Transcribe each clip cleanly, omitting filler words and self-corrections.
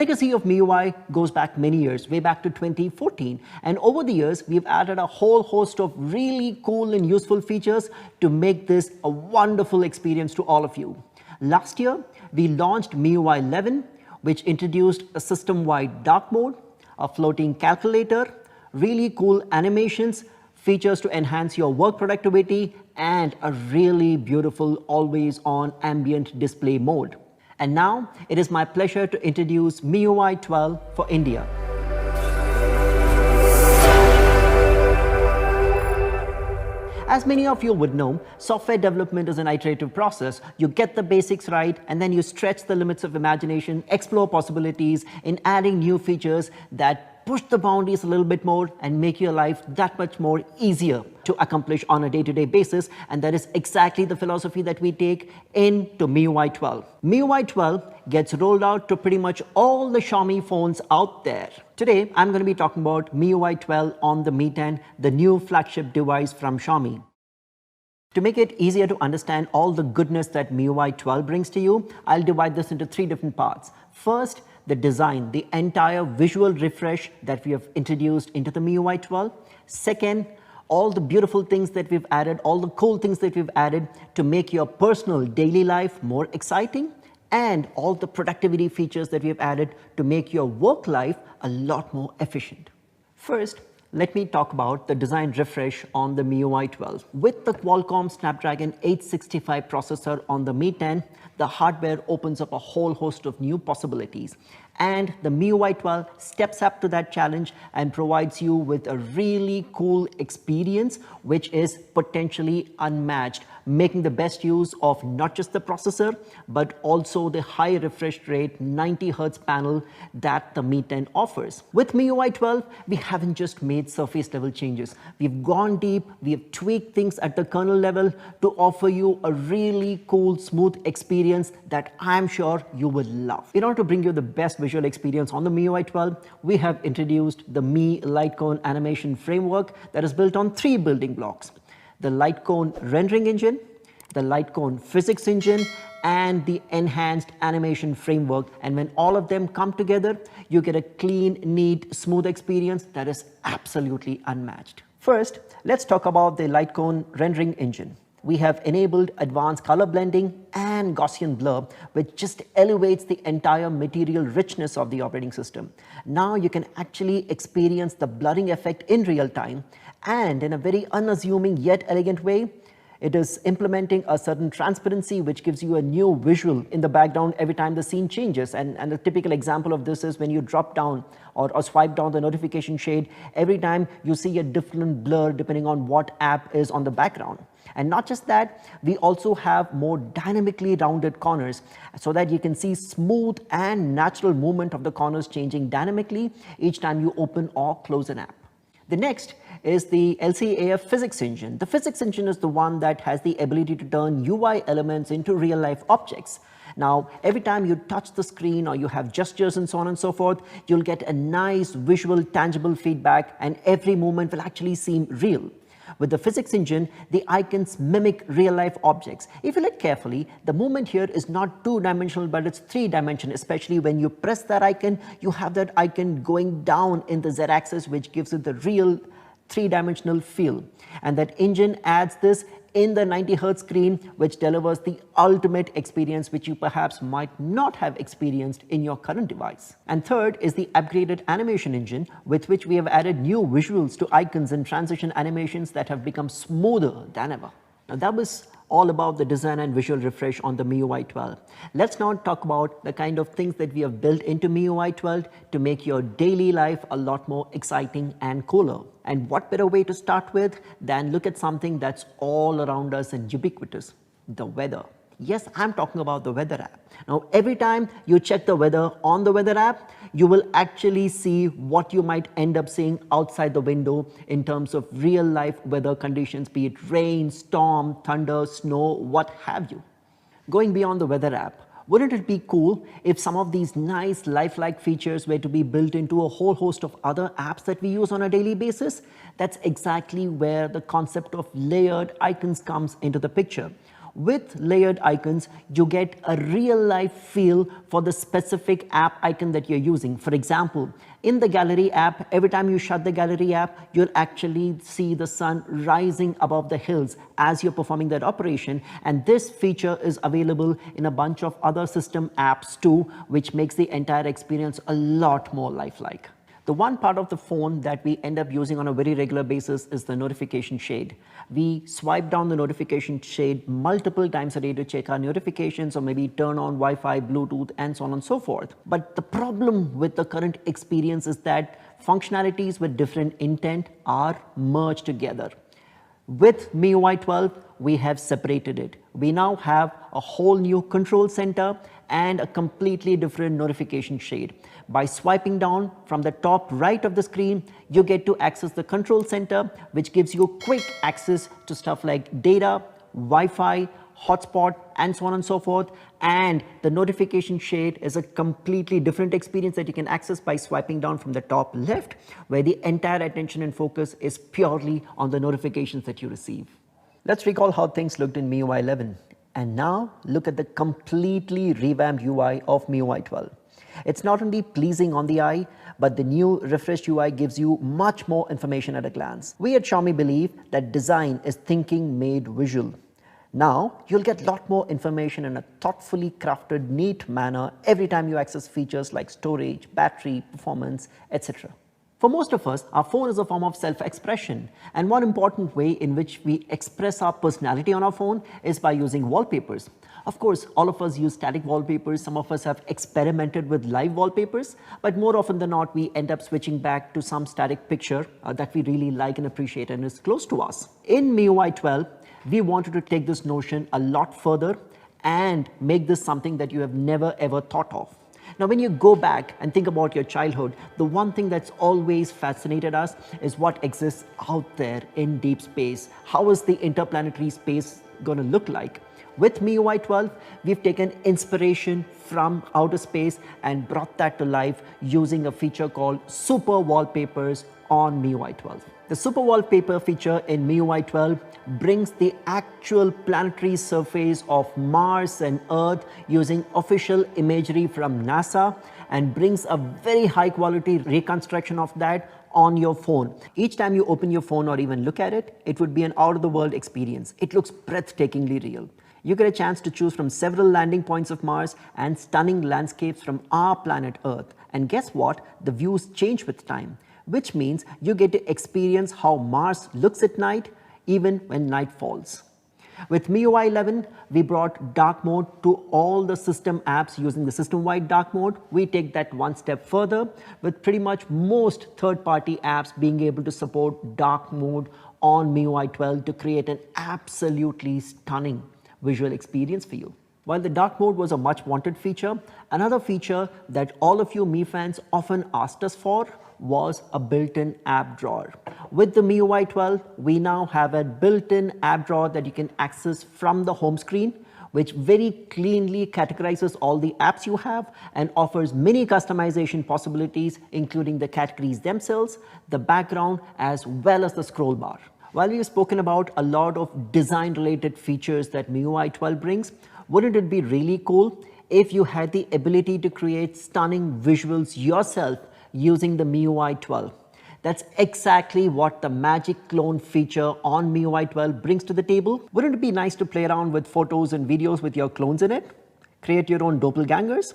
Legacy of MIUI goes back many years, way back to 2014. And over the years, we've added a whole host of really cool and useful features to make this a wonderful experience to all of you. Last year, we launched MIUI 11, which introduced a system-wide dark mode, a floating calculator, really cool animations, features to enhance your work productivity, and a really beautiful always-on ambient display mode. And now, it is my pleasure to introduce MIUI 12 for India. As many of you would know, software development is an iterative process. You get the basics right, and then you stretch the limits of imagination, explore possibilities in adding new features that push the boundaries a little bit more and make your life that much more easier to accomplish on a day-to-day basis. And that is exactly the philosophy that we take into MIUI 12. MIUI 12 gets rolled out to pretty much all the Xiaomi phones out there. Today, I'm going to be talking about MIUI 12 on the Mi 10, the new flagship device from Xiaomi. To make it easier to understand all the goodness that MIUI 12 brings to you, I'll divide this into three different parts. First, the design, the entire visual refresh that we have introduced into the MIUI 12. Second, all the beautiful things that we've added, all the cool things that we've added to make your personal daily life more exciting, and all the productivity features that we've added to make your work life a lot more efficient. First, let me talk about the design refresh on the MIUI 12. With the Qualcomm Snapdragon 865 processor on the Mi 10, the hardware opens up a whole host of new possibilities. And the MIUI 12 steps up to that challenge and provides you with a really cool experience, which is potentially unmatched, making the best use of not just the processor, but also the high refresh rate 90 Hz panel that the Mi 10 offers. With MIUI 12, we haven't just made surface level changes. We've gone deep, we have tweaked things at the kernel level to offer you a really cool, smooth experience that I'm sure you will love. In order to bring you the best visual experience on the MIUI 12, we have introduced the Mi Lightcone animation framework that is built on three building blocks: the Lightcone rendering engine, the Lightcone physics engine, and the enhanced animation framework. And when all of them come together, you get a clean, neat, smooth experience that is absolutely unmatched. First, let's talk about the Lightcone rendering engine. We have enabled advanced color blending and Gaussian blur, which just elevates the entire material richness of the operating system. Now you can actually experience the blurring effect in real time, and in a very unassuming yet elegant way. It is implementing a certain transparency which gives you a new visual in the background every time the scene changes. And a typical example of this is when you drop down or swipe down the notification shade, every time you see a different blur depending on what app is on the background. And not just that, we also have more dynamically rounded corners so that you can see smooth and natural movement of the corners changing dynamically each time you open or close an app. The next is the LCAF physics engine. The physics engine is the one that has the ability to turn UI elements into real-life objects. Now, every time you touch the screen or you have gestures and so on and so forth, you'll get a nice visual, tangible feedback, and every movement will actually seem real. With the physics engine, the icons mimic real-life objects. If you look carefully, the movement here is not two-dimensional, but it's three-dimensional. Especially when you press that icon, you have that icon going down in the Z-axis, which gives it the real three-dimensional feel. And that engine adds this in the 90 Hz screen, which delivers the ultimate experience which you perhaps might not have experienced in your current device. And third is the upgraded animation engine, with which we have added new visuals to icons and transition animations that have become smoother than ever. Now that was all about the design and visual refresh on the MIUI 12. Let's now talk about the kind of things that we have built into MIUI 12 to make your daily life a lot more exciting and cooler. And what better way to start with than look at something that's all around us and ubiquitous: the weather. Yes, I'm talking about the weather app. Now, every time you check the weather on the weather app, you will actually see what you might end up seeing outside the window in terms of real life weather conditions, be it rain, storm, thunder, snow, what have you. Going beyond the weather app, wouldn't it be cool if some of these nice lifelike features were to be built into a whole host of other apps that we use on a daily basis? That's exactly where the concept of layered icons comes into the picture. With layered icons, you get a real-life feel for the specific app icon that you're using. For example, in the gallery app, every time you shut the gallery app, you'll actually see the sun rising above the hills as you're performing that operation. And this feature is available in a bunch of other system apps too, which makes the entire experience a lot more lifelike. The one part of the phone that we end up using on a very regular basis is the notification shade. We swipe down the notification shade multiple times a day to check our notifications or maybe turn on Wi-Fi, Bluetooth, and so on and so forth. But the problem with the current experience is that functionalities with different intent are merged together. With MIUI 12, we have separated it. We now have a whole new control center and a completely different notification shade. By swiping down from the top right of the screen, you get to access the control center, which gives you quick access to stuff like data, Wi-Fi, hotspot, and so on and so forth. And the notification shade is a completely different experience that you can access by swiping down from the top left, where the entire attention and focus is purely on the notifications that you receive. Let's recall how things looked in MIUI 11. And now look at the completely revamped UI of MIUI 12. It's not only pleasing on the eye, but the new refreshed UI gives you much more information at a glance. We at Xiaomi believe that design is thinking made visual. Now, you'll get a lot more information in a thoughtfully crafted, neat manner every time you access features like storage, battery, performance, etc. For most of us, our phone is a form of self-expression, and one important way in which we express our personality on our phone is by using wallpapers. Of course, all of us use static wallpapers. Some of us have experimented with live wallpapers, but more often than not, we end up switching back to some static picture that we really like and appreciate and is close to us. In MIUI 12, we wanted to take this notion a lot further and make this something that you have never ever thought of. Now, when you go back and think about your childhood, the one thing that's always fascinated us is what exists out there in deep space. How is the interplanetary space going to look like? With MIUI 12, we've taken inspiration from outer space and brought that to life using a feature called Super Wallpapers on MIUI 12. The Super Wallpaper feature in MIUI 12 brings the actual planetary surface of Mars and Earth using official imagery from NASA and brings a very high quality reconstruction of that on your phone. Each time you open your phone or even look at it, it would be an out-of-the-world experience. It looks breathtakingly real. You get a chance to choose from several landing points of Mars and stunning landscapes from our planet Earth. And guess what? The views change with time, which means you get to experience how Mars looks at night, even when night falls. With MIUI 11, we brought dark mode to all the system apps using the system-wide dark mode. We take that one step further with pretty much most third-party apps being able to support dark mode on MIUI 12 to create an absolutely stunning visual experience for you. While the dark mode was a much wanted feature, another feature that all of you Mi fans often asked us for was a built-in app drawer. With the MIUI 12, we now have a built-in app drawer that you can access from the home screen, which very cleanly categorizes all the apps you have and offers many customization possibilities, including the categories themselves, the background, as well as the scroll bar. While we've spoken about a lot of design-related features that MIUI 12 brings, wouldn't it be really cool if you had the ability to create stunning visuals yourself using the MIUI 12? That's exactly what the Magic Clone feature on MIUI 12 brings to the table. Wouldn't it be nice to play around with photos and videos with your clones in it? Create your own doppelgangers?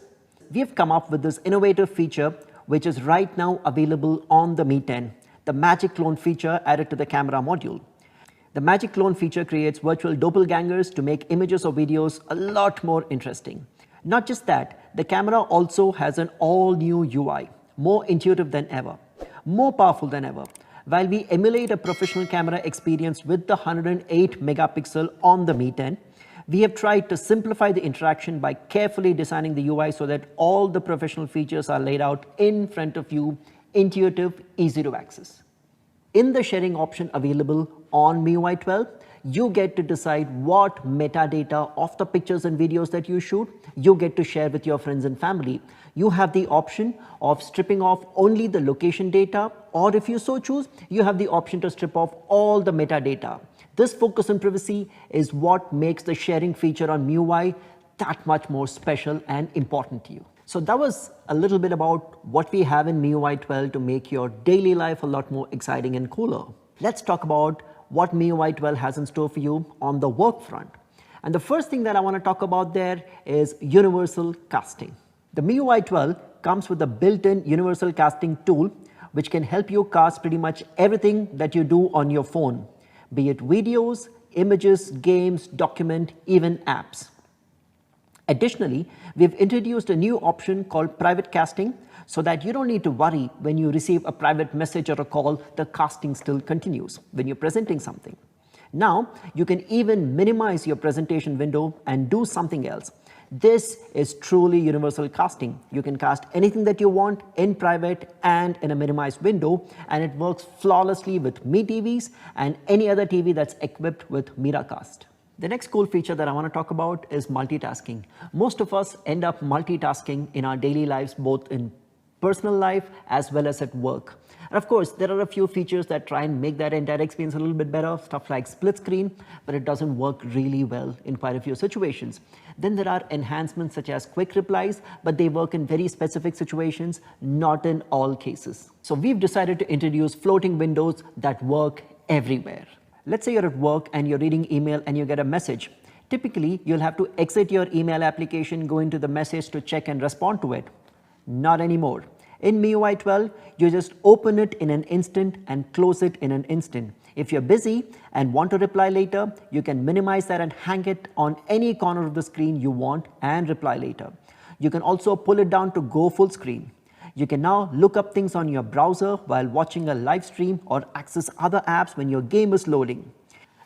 We have come up with this innovative feature, which is right now available on the Mi 10. The Magic Clone feature added to the camera module. The Magic Clone feature creates virtual doppelgangers to make images or videos a lot more interesting. Not just that, the camera also has an all-new UI, more intuitive than ever, more powerful than ever. While we emulate a professional camera experience with the 108 megapixel on the Mi 10, we have tried to simplify the interaction by carefully designing the UI so that all the professional features are laid out in front of you, intuitive, easy to access. In the sharing option available on MIUI 12, you get to decide what metadata of the pictures and videos that you shoot, you get to share with your friends and family. You have the option of stripping off only the location data, or if you so choose, you have the option to strip off all the metadata. This focus on privacy is what makes the sharing feature on MIUI that much more special and important to you. So that was a little bit about what we have in MIUI 12 to make your daily life a lot more exciting and cooler. Let's talk about what MIUI 12 has in store for you on the work front. And the first thing that I want to talk about there is universal casting. The MIUI 12 comes with a built-in universal casting tool which can help you cast pretty much everything that you do on your phone, be it videos, images, games, document, even apps. Additionally, we've introduced a new option called private casting so that you don't need to worry when you receive a private message or a call, the casting still continues when you're presenting something. Now, you can even minimize your presentation window and do something else. This is truly universal casting. You can cast anything that you want in private and in a minimized window, and it works flawlessly with Mi TVs and any other TV that's equipped with Miracast. The next cool feature that I want to talk about is multitasking. Most of us end up multitasking in our daily lives, both in personal life as well as at work. And of course, there are a few features that try and make that entire experience a little bit better, stuff like split screen, but it doesn't work really well in quite a few situations. Then there are enhancements such as quick replies, but they work in very specific situations, not in all cases. So we've decided to introduce floating windows that work everywhere. Let's say you're at work and you're reading email and you get a message. Typically, you'll have to exit your email application, go into the message to check and respond to it. Not anymore. In MIUI 12, you just open it in an instant and close it in an instant. If you're busy and want to reply later, you can minimize that and hang it on any corner of the screen you want and reply later. You can also pull it down to go full screen. You can now look up things on your browser while watching a live stream or access other apps when your game is loading.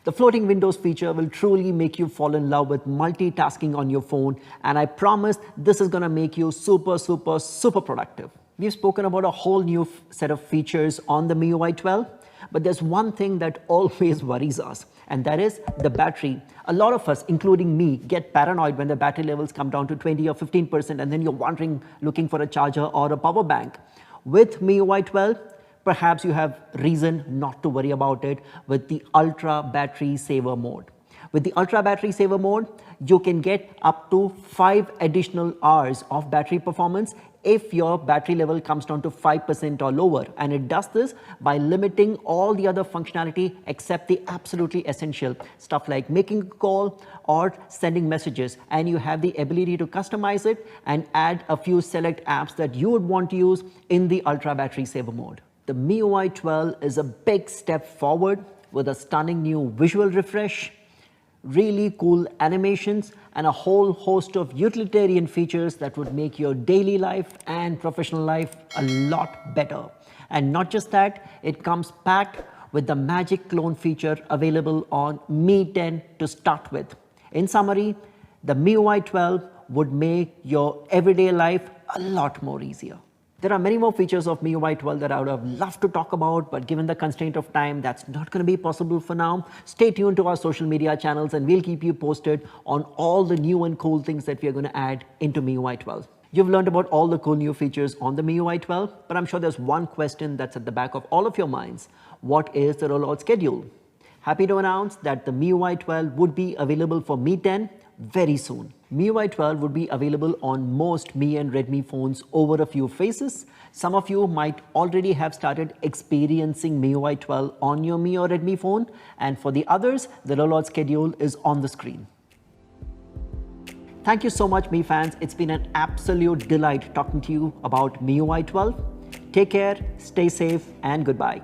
The floating windows feature will truly make you fall in love with multitasking on your phone, and I promise this is going to make you super productive. We've spoken about a whole new set of features on the MIUI 12, but there's one thing that always worries us, and that is the battery. A lot of us, including me, get paranoid when the battery levels come down to 20 or 15%, and then you're wondering, looking for a charger or a power bank. With MIUI 12, perhaps you have reason not to worry about it with the Ultra Battery Saver mode. With the Ultra Battery Saver mode, you can get up to 5 additional hours of battery performance if your battery level comes down to 5% or lower, and it does this by limiting all the other functionality except the absolutely essential stuff like making a call or sending messages, and you have the ability to customize it and add a few select apps that you would want to use in the Ultra Battery Saver mode. The MIUI 12 is a big step forward with a stunning new visual refresh, really cool animations, and a whole host of utilitarian features that would make your daily life and professional life a lot better. And not just that, it comes packed with the magic clone feature available on Mi 10 to start with. In summary, the MIUI 12 would make your everyday life a lot more easier. There are many more features of MIUI 12 that I would have loved to talk about, but given the constraint of time, that's not going to be possible for now. Stay tuned to our social media channels and we'll keep you posted on all the new and cool things that we are going to add into MIUI 12. You've learned about all the cool new features on the MIUI 12, but I'm sure there's one question that's at the back of all of your minds. What is the rollout schedule? Happy to announce that the MIUI 12 would be available for Mi 10 very soon. MIUI 12 would be available on most Mi and Redmi phones over a few phases. Some of you might already have started experiencing MIUI 12 on your Mi or Redmi phone, and for the others, the rollout schedule is on the screen. Thank you so much, Mi fans. It's been an absolute delight talking to you about MIUI 12. Take care, stay safe, and goodbye.